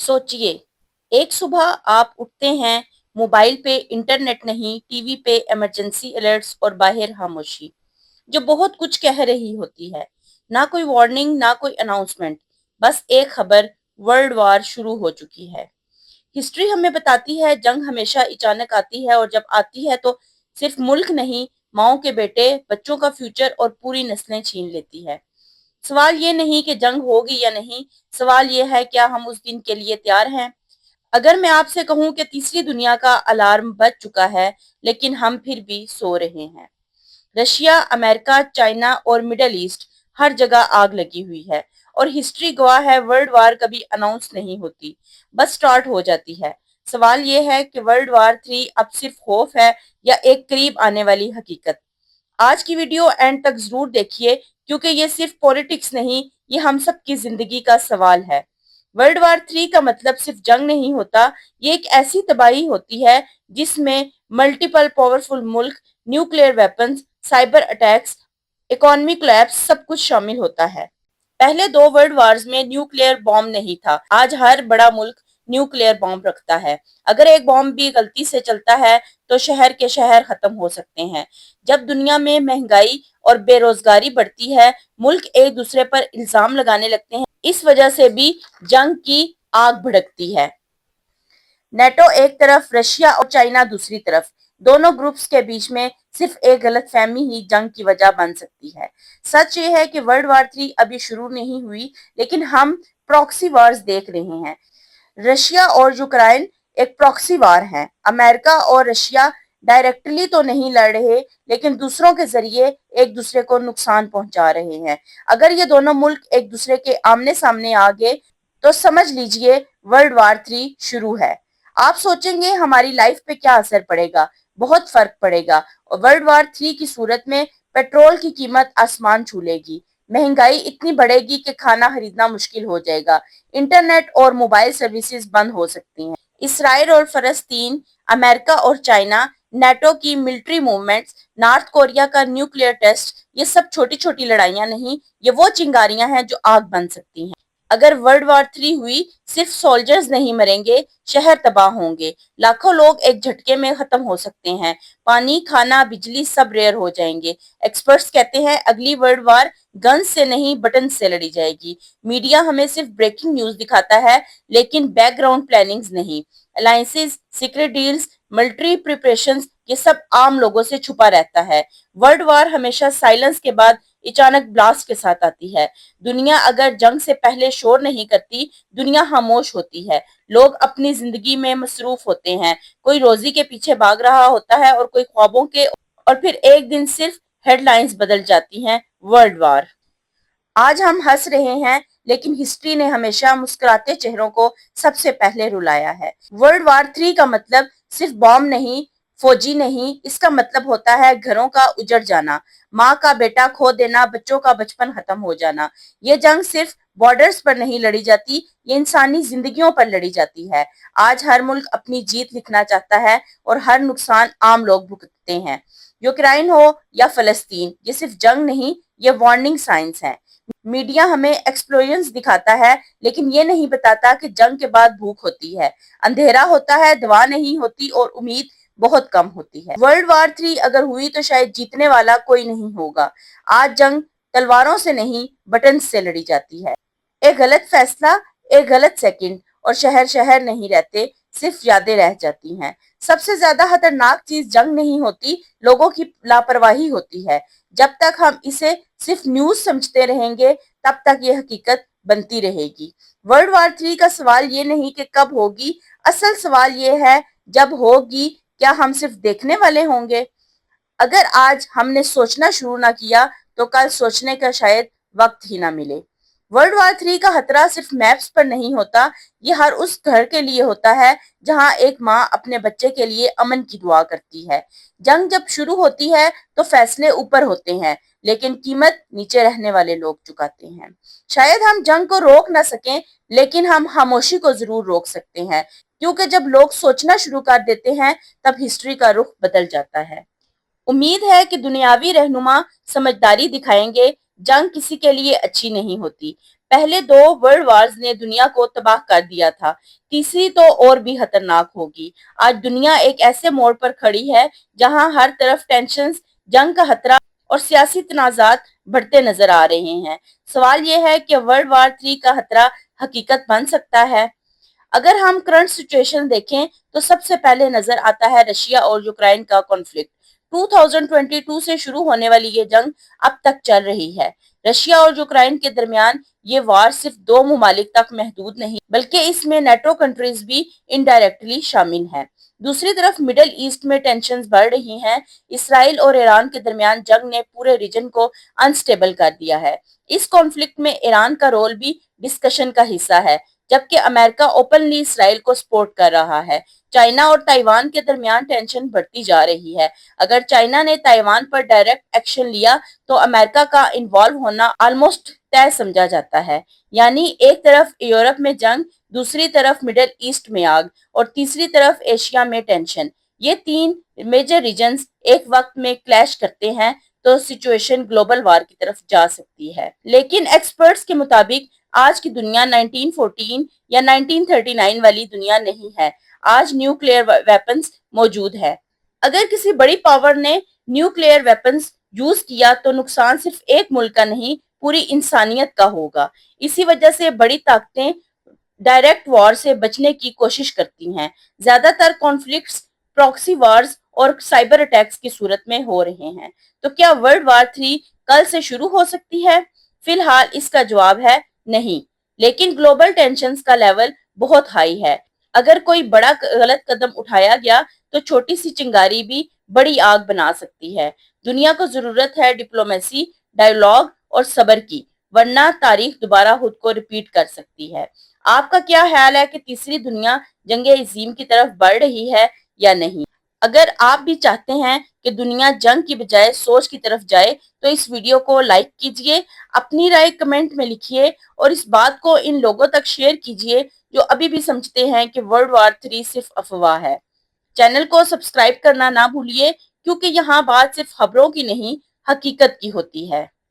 सोचिए, एक सुबह आप उठते हैं, मोबाइल पे इंटरनेट नहीं, टीवी पे इमरजेंसी अलर्ट्स और बाहर खामोशी, जो बहुत कुछ कह रही होती है। ना कोई वार्निंग, ना कोई अनाउंसमेंट, बस एक खबर, वर्ल्ड वार शुरू हो चुकी है। हिस्ट्री हमें बताती है जंग हमेशा अचानक आती है, और जब आती है तो सिर्फ मुल्क नहीं, माओ के बेटे, बच्चों का फ्यूचर और पूरी नस्लें छीन लेती है। सवाल ये नहीं कि जंग होगी या नहीं, सवाल ये है क्या हम उस दिन के लिए तैयार हैं। अगर मैं आपसे कहूं कि तीसरी दुनिया का अलार्म बज चुका है, लेकिन हम फिर भी सो रहे हैं। रशिया, अमेरिका, चाइना और मिडल ईस्ट, हर जगह आग लगी हुई है। और हिस्ट्री गवाह है, वर्ल्ड वार कभी अनाउंस नहीं होती, बस स्टार्ट हो जाती है। सवाल ये है कि वर्ल्ड वार 3 अब सिर्फ खौफ है या एक करीब आने वाली हकीकत। आज की वीडियो एंड तक जरूर देखिए, क्योंकि ये सिर्फ पॉलिटिक्स नहीं, ये हम सब की जिंदगी का सवाल है। वर्ल्ड वार 3 का मतलब सिर्फ जंग नहीं होता, ये एक ऐसी तबाही होती है जिसमें मल्टीपल पावरफुल मुल्क, nuclear weapons, cyber attacks, economy collapse, सब कुछ शामिल होता है। पहले दो वर्ल्ड वार्स में न्यूक्लियर बॉम्ब नहीं था, आज हर बड़ा मुल्क न्यूक्लियर बॉम्ब रखता है। अगर एक बॉम्ब भी गलती से चलता है तो शहर के शहर खत्म हो सकते हैं। जब दुनिया में महंगाई और बेरोजगारी बढ़ती है, मुल्क एक दूसरे पर इल्जाम लगाने लगते हैं, इस वजह से भी जंग की आग भड़कती है। नेटो एक तरफ, रशिया और चाइना दूसरी तरफ, दोनों ग्रुप्स के बीच में सिर्फ एक गलतफहमी ही जंग की वजह बन सकती है। सच ये है कि वर्ल्ड वार 3 अभी शुरू नहीं हुई, लेकिन हम प्रॉक्सी वार्स देख रहे हैं। रशिया और यूक्रेन एक प्रॉक्सी वार है। अमेरिका और रशिया डायरेक्टली तो नहीं लड़ रहे, लेकिन दूसरों के जरिए एक दूसरे को नुकसान पहुंचा रहे हैं। अगर ये दोनों मुल्क एक दूसरे के आमने सामने आ गए तो समझ लीजिए वर्ल्ड वार 3 शुरू है। आप सोचेंगे हमारी लाइफ पे क्या असर पड़ेगा? बहुत फर्क पड़ेगा। और वर्ल्ड वार 3 की सूरत में पेट्रोल की कीमत आसमान छू लेगी, महंगाई इतनी बढ़ेगी कि खाना खरीदना मुश्किल हो जाएगा, इंटरनेट और मोबाइल सर्विसेज बंद हो सकती हैं। इसराइल और फलस्तीन, अमेरिका और चाइना, नेटो की मिलिट्री मूवमेंट्स, नॉर्थ कोरिया का न्यूक्लियर टेस्ट, ये सब छोटी छोटी लड़ाइयां नहीं, ये वो चिंगारियां हैं जो आग बन सकती हैं। अगर वर्ल्ड वॉर 3 हुई, सिर्फ सोल्जर्स नहीं मरेंगे, शहर तबाह होंगे, लाखों लोग एक झटके में खत्म हो सकते हैं, पानी, खाना, बिजली सब रेयर हो जाएंगे। एक्सपर्ट्स कहते हैं अगली वर्ल्ड वॉर गन से नहीं, बटन से लड़ी जाएगी। मीडिया हमें सिर्फ ब्रेकिंग न्यूज दिखाता है, लेकिन बैकग्राउंड प्लानिंग्स नहीं। Alliances, secret deals, military preparations, ये सब आम लोगों से छुपा रहता है। वर्ल्ड वॉर हमेशा साइलेंस के बाद अचानक ब्लास्ट के साथ आती है। दुनिया अगर जंग से पहले शोर नहीं करती, दुनिया खामोश होती है। लोग अपनी जिंदगी में मसरूफ होते हैं, कोई रोजी के पीछे भाग रहा होता है और कोई ख्वाबों के, और फिर एक दिन सिर्फ हेडलाइंस बदल जाती हैं, वर्ल्ड वॉर। आज हम हंस रहे हैं, लेकिन हिस्ट्री ने हमेशा मुस्कुराते चेहरों को सबसे पहले रुलाया है। वर्ल्ड वार 3 का मतलब सिर्फ बॉम्ब नहीं, फौजी नहीं, इसका मतलब होता है घरों का उजड़ जाना, माँ का बेटा खो देना, बच्चों का बचपन खत्म हो जाना। ये जंग सिर्फ बॉर्डर्स पर नहीं लड़ी जाती, ये इंसानी जिंदगियों पर लड़ी जाती है। आज हर मुल्क अपनी जीत लिखना चाहता है, और हर नुकसान आम लोग भुगतते हैं। यूक्रेन हो या फलस्तीन, ये सिर्फ जंग नहीं, ये वार्निंग साइंस है। मीडिया हमें एक्सप्लोजन्स दिखाता है, लेकिन ये नहीं बताता कि जंग के बाद भूख होती है, अंधेरा होता है, दवा नहीं होती, और उम्मीद बहुत कम होती है। वर्ल्ड वार 3 अगर हुई तो शायद जीतने वाला कोई नहीं होगा। आज जंग तलवारों से नहीं, बटन से लड़ी जाती है। एक गलत फैसला, एक गलत सेकंड, और शहर शहर नहीं रहते, सिर्फ यादें रह जाती हैं। सबसे ज्यादा खतरनाक चीज जंग नहीं होती, लोगों की लापरवाही होती है। जब तक हम इसे सिर्फ न्यूज समझते रहेंगे, तब तक ये हकीकत बनती रहेगी। वर्ल्ड वार 3 का सवाल ये नहीं कि कब होगी, असल सवाल ये है जब होगी, क्या हम सिर्फ देखने वाले होंगे? अगर आज हमने सोचना शुरू ना किया, तो कल सोचने का शायद वक्त ही ना मिले। वर्ल्ड वार 3 का खतरा सिर्फ मैप्स पर नहीं होता, ये हर उस घर के लिए होता है जहां एक माँ अपने बच्चे के लिए अमन की दुआ करती है। जंग जब शुरू होती है तो फैसले ऊपर होते हैं, लेकिन कीमत नीचे रहने वाले लोग चुकाते हैं। शायद हम जंग को रोक ना सकें, लेकिन हम खामोशी को जरूर रोक सकते हैं, क्योंकि जब लोग सोचना शुरू कर देते हैं, तब हिस्ट्री का रुख बदल जाता है। उम्मीद है कि दुनियावी रहनुमा समझदारी दिखाएंगे। जंग किसी के लिए अच्छी नहीं होती, پہلے دو ورلڈ وارز نے دنیا کو تباہ کر دیا تھا، تیسری تو اور بھی خطرناک ہوگی۔ آج دنیا ایک ایسے موڑ پر کھڑی ہے جہاں ہر طرف ٹینشنز، جنگ کا خطرہ اور سیاسی تنازعات بڑھتے نظر آ رہے ہیں۔ سوال یہ ہے کہ ورلڈ وار 3 کا خطرہ حقیقت بن سکتا ہے؟ اگر ہم کرنٹ سچویشن دیکھیں تو سب سے پہلے نظر آتا ہے رشیا اور یوکرائن کا کانفلکٹ۔ 2022 سے شروع ہونے والی یہ جنگ اب تک چل رہی ہے۔ رشیا اور یوکرائن کے درمیان یہ وار صرف دو ممالک تک محدود نہیں بلکہ اس میں نیٹو کنٹریز بھی انڈائریکٹلی شامل ہیں۔ دوسری طرف مڈل ایسٹ میں ٹینشنز بڑھ رہی ہیں۔ اسرائیل اور ایران کے درمیان جنگ نے پورے ریجن کو انسٹیبل کر دیا ہے۔ اس کانفلکٹ میں ایران کا رول بھی ڈسکشن کا حصہ ہے، جبکہ امریکہ اوپنلی اسرائیل کو سپورٹ کر رہا ہے۔ چائنا اور تائیوان کے درمیان ٹینشن بڑھتی جا رہی ہے۔ اگر چائنا نے تائیوان پر ڈائریکٹ ایکشن لیا تو امریکہ کا انوالو ہونا آلموسٹ طے سمجھا جاتا ہے۔ یعنی ایک طرف یورپ میں جنگ، دوسری طرف مڈل ایسٹ میں آگ اور تیسری طرف ایشیا میں ٹینشن۔ یہ تین میجر ریجنز ایک وقت میں کلیش کرتے ہیں تو سچویشن گلوبل وار کی طرف جا سکتی ہے۔ لیکن ایکسپرٹس کے مطابق آج کی دنیا 1914 یا 1939 والی دنیا نہیں ہے۔ آج نیوکلیئر ویپنز موجود ہے۔ اگر کسی بڑی پاور نے نیوکلیئر ویپنز یوز کیا تو نقصان صرف ایک ملک کا نہیں، پوری انسانیت کا ہوگا۔ اسی وجہ سے بڑی طاقتیں ڈائریکٹ وار سے بچنے کی کوشش کرتی ہیں۔ زیادہ تر کانفلکٹس پراکسی وارز اور سائبر اٹیکس کی صورت میں ہو رہے ہیں۔ تو کیا ورلڈ وار 3 کل سے شروع ہو سکتی ہے؟ فی الحال اس کا جواب ہے نہیں، لیکن گلوبل ٹینشنز کا لیول بہت ہائی ہے۔ اگر کوئی بڑا غلط قدم اٹھایا گیا تو چھوٹی سی چنگاری بھی بڑی آگ بنا سکتی ہے۔ دنیا کو ضرورت ہے ڈپلومیسی، ڈائیلاگ اور صبر کی، ورنہ تاریخ دوبارہ خود کو ریپیٹ کر سکتی ہے۔ آپ کا کیا خیال ہے کہ تیسری دنیا جنگ عظیم کی طرف بڑھ رہی ہے یا نہیں؟ اگر آپ بھی چاہتے ہیں کہ دنیا جنگ کی بجائے سوچ کی طرف جائے تو اس ویڈیو کو لائک کیجئے، اپنی رائے کمنٹ میں لکھیے اور اس بات کو ان لوگوں تک شیئر کیجئے جو ابھی بھی سمجھتے ہیں کہ ورلڈ وار 3 صرف افواہ ہے۔ چینل کو سبسکرائب کرنا نہ بھولیے کیونکہ یہاں بات صرف خبروں کی نہیں، حقیقت کی ہوتی ہے۔